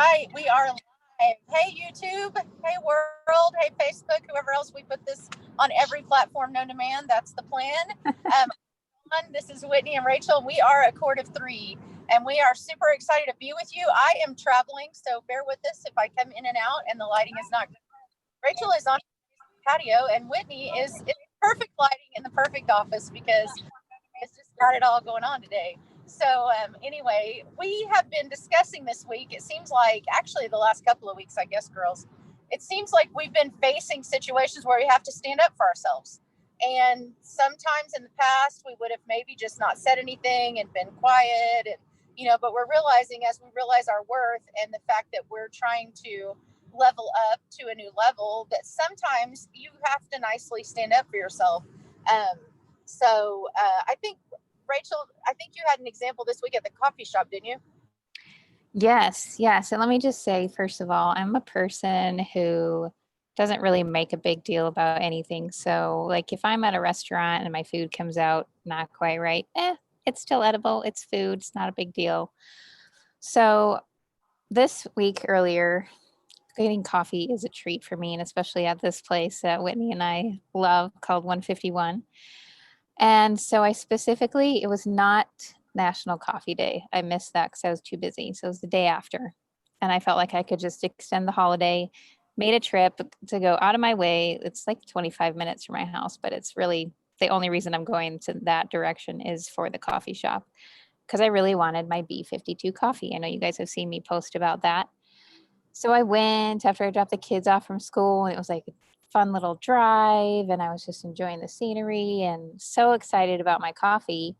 Hi, we are live. Hey, YouTube. Hey, world. Hey, Facebook. Whoever else, we put this on every platform known to man. That's the plan. This is Whitney and Rachel. We are a court of three, and we are super excited to be with you. I am traveling, so bear with us if I come in and out and the lighting is not good. Rachel is on patio, and Whitney is in perfect lighting in the perfect office because it's just got it all going on today. So anyway, we have been discussing this week. It seems like actually the last couple of weeks, I guess, girls, it seems like we've been facing situations where we have to stand up for ourselves. And sometimes in the past, we would have maybe just not said anything and been quiet. And, but we're realizing as we realize our worth and the fact that we're trying to level up to a new level, that sometimes you have to nicely stand up for yourself. I think, Rachel, I think you had an example this week at the coffee shop, didn't you? Yes. And let me just say, first of all, I'm a person who doesn't really make a big deal about anything. So, like, if I'm at a restaurant and my food comes out not quite right, it's still edible. It's food. It's not a big deal. So, this week earlier, getting coffee is a treat for me, and especially at this place that Whitney and I love called 151. And so it was not National Coffee Day. I missed that because I was too busy. So it was the day after. And I felt like I could just extend the holiday, made a trip to go out of my way. It's like 25 minutes from my house, but it's really the only reason I'm going to that direction is for the coffee shop because I really wanted my B52 coffee. I know you guys have seen me post about that. So I went after I dropped the kids off from school, and it was like a fun little drive, and I was just enjoying the scenery and so excited about my coffee.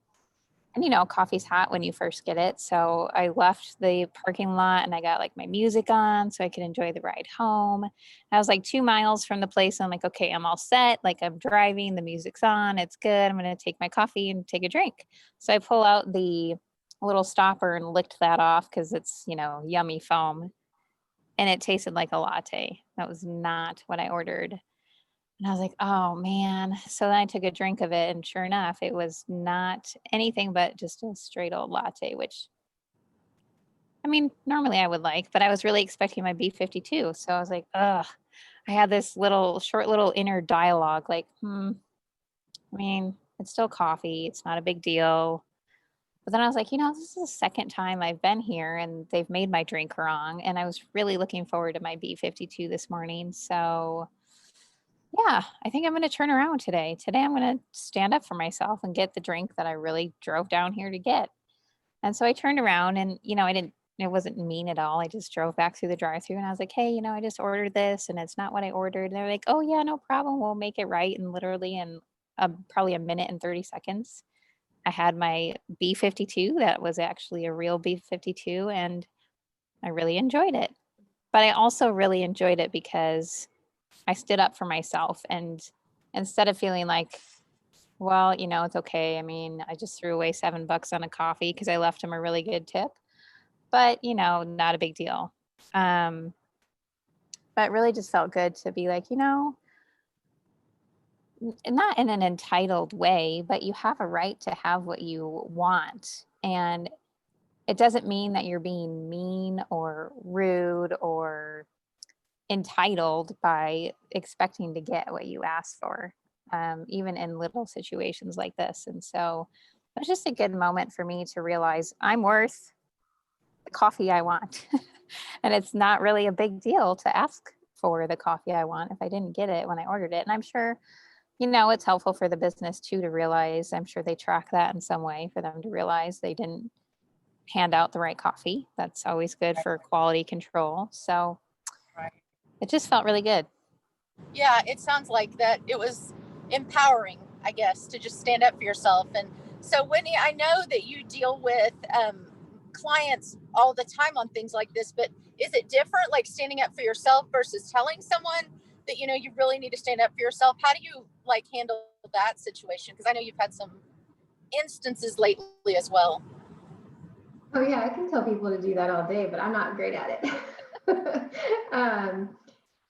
And coffee's hot when you first get it. So I left the parking lot and I got like my music on so I could enjoy the ride home. I was like 2 miles from the place. And I'm like, okay, I'm all set. Like I'm driving, the music's on, it's good. I'm going to take my coffee and take a drink. So I pull out the little stopper and licked that off because it's, yummy foam. And it tasted like a latte. That was not what I ordered. And I was like, oh man. So then I took a drink of it, and sure enough, it was not anything but just a straight old latte, which I mean, normally I would like, but I was really expecting my B52. So I was like, ugh. I had this short little inner dialogue like, I mean, it's still coffee. It's not a big deal. But then I was like, this is the second time I've been here and they've made my drink wrong. And I was really looking forward to my B52 this morning. So yeah, I think I'm going to turn around today. Today, I'm going to stand up for myself and get the drink that I really drove down here to get. And so I turned around and, it wasn't mean at all. I just drove back through the drive through and I was like, hey, I just ordered this and it's not what I ordered. And they're like, oh, yeah, no problem. We'll make it right. And literally in probably a minute and 30 seconds, I had my B52 that was actually a real B52 and I really enjoyed it. But I also really enjoyed it because I stood up for myself, and instead of feeling like, well, it's okay. I mean, I just threw away $7 on a coffee because I left him a really good tip, but not a big deal. But really just felt good to be like, not in an entitled way, but you have a right to have what you want. And it doesn't mean that you're being mean or rude or entitled by expecting to get what you asked for, even in little situations like this. And so it was just a good moment for me to realize I'm worth the coffee I want. And it's not really a big deal to ask for the coffee I want if I didn't get it when I ordered it. And I'm sure, it's helpful for the business too to realize, I'm sure they track that in some way for them to realize they didn't hand out the right coffee. That's always good for quality control. So it just felt really good. Yeah, it sounds like that. It was empowering, I guess, to just stand up for yourself. And so, Whitney, I know that you deal with clients all the time on things like this, but is it different, like standing up for yourself versus telling someone that, you really need to stand up for yourself? How do you handle that situation? Because I know you've had some instances lately as well. Oh yeah, I can tell people to do that all day, but I'm not great at it.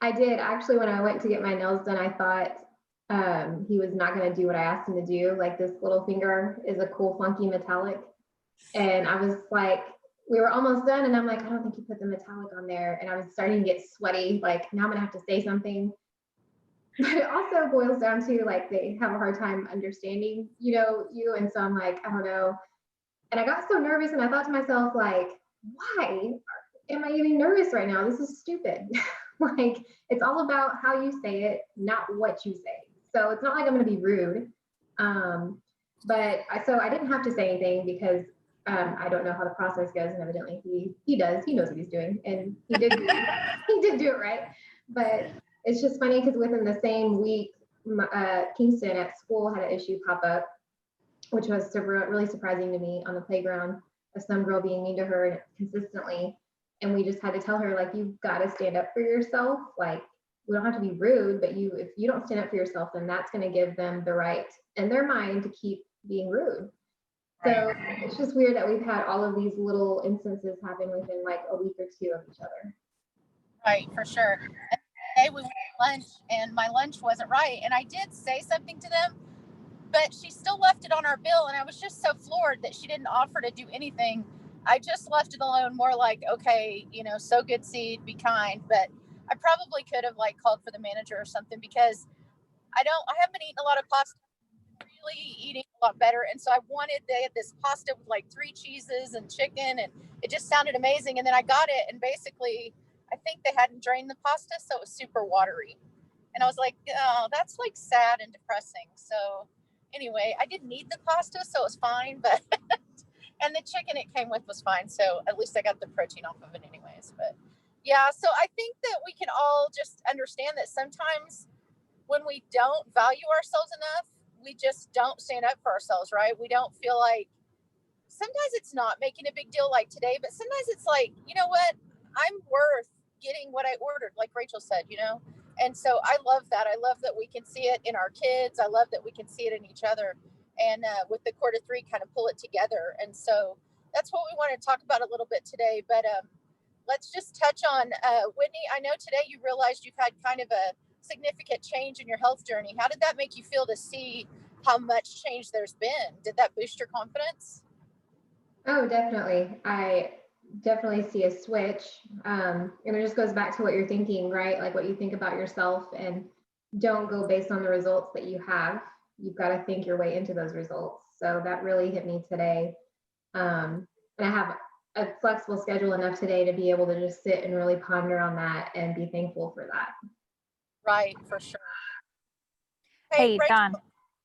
I did actually, when I went to get my nails done, I thought he was not going to do what I asked him to do. Like, this little finger is a cool, funky metallic. And I was like, we were almost done, and I'm like, I don't think you put the metallic on there. And I was starting to get sweaty, like, now I'm gonna have to say something. But it also boils down to like they have a hard time understanding, you. And so I'm like, I don't know. And I got so nervous, and I thought to myself, like, why am I even nervous right now? This is stupid. Like, it's all about how you say it, not what you say. So it's not like I'm going to be rude. So I didn't have to say anything because I don't know how the process goes, and evidently he does. He knows what he's doing, and he did do it right. But it's just funny because within the same week, Kingston at school had an issue pop up, which was really surprising to me, on the playground, of some girl being mean to her consistently. And we just had to tell her, like, you've got to stand up for yourself. Like, we don't have to be rude, but if you don't stand up for yourself, then that's going to give them the right in their mind to keep being rude. So it's just weird that we've had all of these little instances happen within like a week or two of each other. Right, for sure. And today we went to lunch, and my lunch wasn't right, and I did say something to them, but she still left it on our bill, and I was just so floored that she didn't offer to do anything. I just left it alone, more like, okay, sow good seed, be kind. But I probably could have like called for the manager or something, because I haven't been eating a lot of pasta, really eating a lot better. And so they had this pasta with like 3 cheeses and chicken, and it just sounded amazing. And then I got it, and basically I think they hadn't drained the pasta, so it was super watery. And I was like, oh, that's like sad and depressing. So anyway, I didn't need the pasta, so it was fine. But and the chicken it came with was fine. So at least I got the protein off of it anyways. But yeah, so I think that we can all just understand that sometimes when we don't value ourselves enough, we just don't stand up for ourselves, right? We don't feel like, sometimes it's not making a big deal like today, but sometimes it's like, you know what? I'm worth getting what I ordered, like Rachel said, And so I love that. I love that we can see it in our kids. I love that we can see it in each other. And with the core to three, kind of pull it together. And so that's what we want to talk about a little bit today. But let's just touch on, Whitney, I know today you realized you've had kind of a significant change in your health journey. How did that make you feel to see how much change there's been? Did that boost your confidence? Oh, definitely. I definitely see a switch. And it just goes back to what you're thinking, right? Like what you think about yourself, and don't go based on the results that you have. You've got to think your way into those results. So that really hit me today. And I have a flexible schedule enough today to be able to just sit and really ponder on that and be thankful for that. Right, for sure. Hey, Dawn.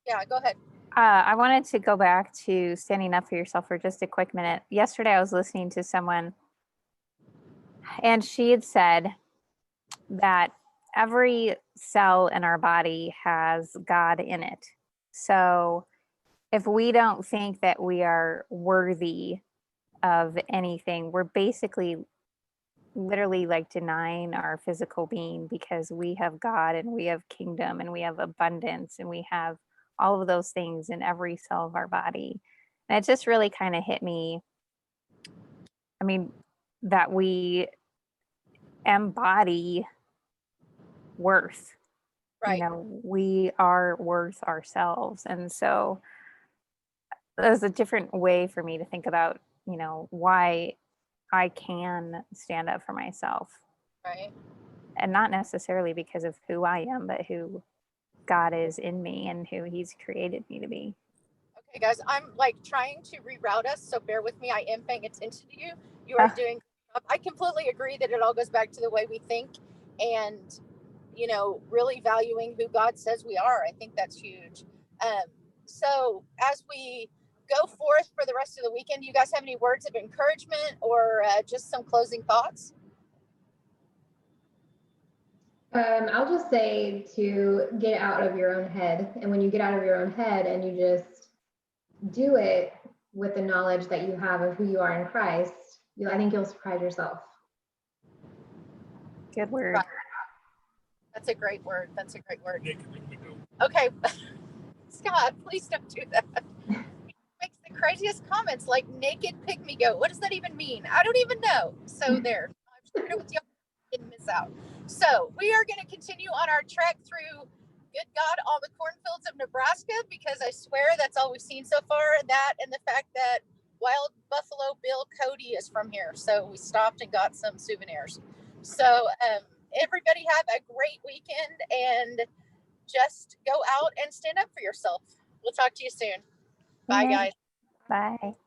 Yeah, go ahead. I wanted to go back to standing up for yourself for just a quick minute. Yesterday, I was listening to someone, and she had said that every cell in our body has God in it. So if we don't think that we are worthy of anything, we're basically literally like denying our physical being, because we have God and we have kingdom and we have abundance and we have all of those things in every cell of our body. And it just really kind of hit me. I mean, that we embody worth. Right. We are worth ourselves. And so there's a different way for me to think about, why I can stand up for myself. Right. And not necessarily because of who I am, but who God is in me and who He's created me to be. Okay, guys, I'm like trying to reroute us, so bear with me. I am paying attention to you. You are doing. I completely agree that it all goes back to the way we think, and really valuing who God says we are. I think that's huge. So as we go forth for the rest of the weekend, do you guys have any words of encouragement or just some closing thoughts? I'll just say to get out of your own head. And when you get out of your own head and you just do it with the knowledge that you have of who you are in Christ, I think you'll surprise yourself. Good word. Right. That's a great word. Okay. Scott, please don't do that. He makes the craziest comments like naked pygmy goat. What does that even mean? I don't even know. So there. I'm sharing it with you. Didn't miss out. So we are going to continue on our trek through, good God, all the cornfields of Nebraska, because I swear that's all we've seen so far. That and the fact that Wild Buffalo Bill Cody is from here. So we stopped and got some souvenirs. So everybody have a great weekend and just go out and stand up for yourself. We'll talk to you soon. Bye, Yeah. guys. Bye.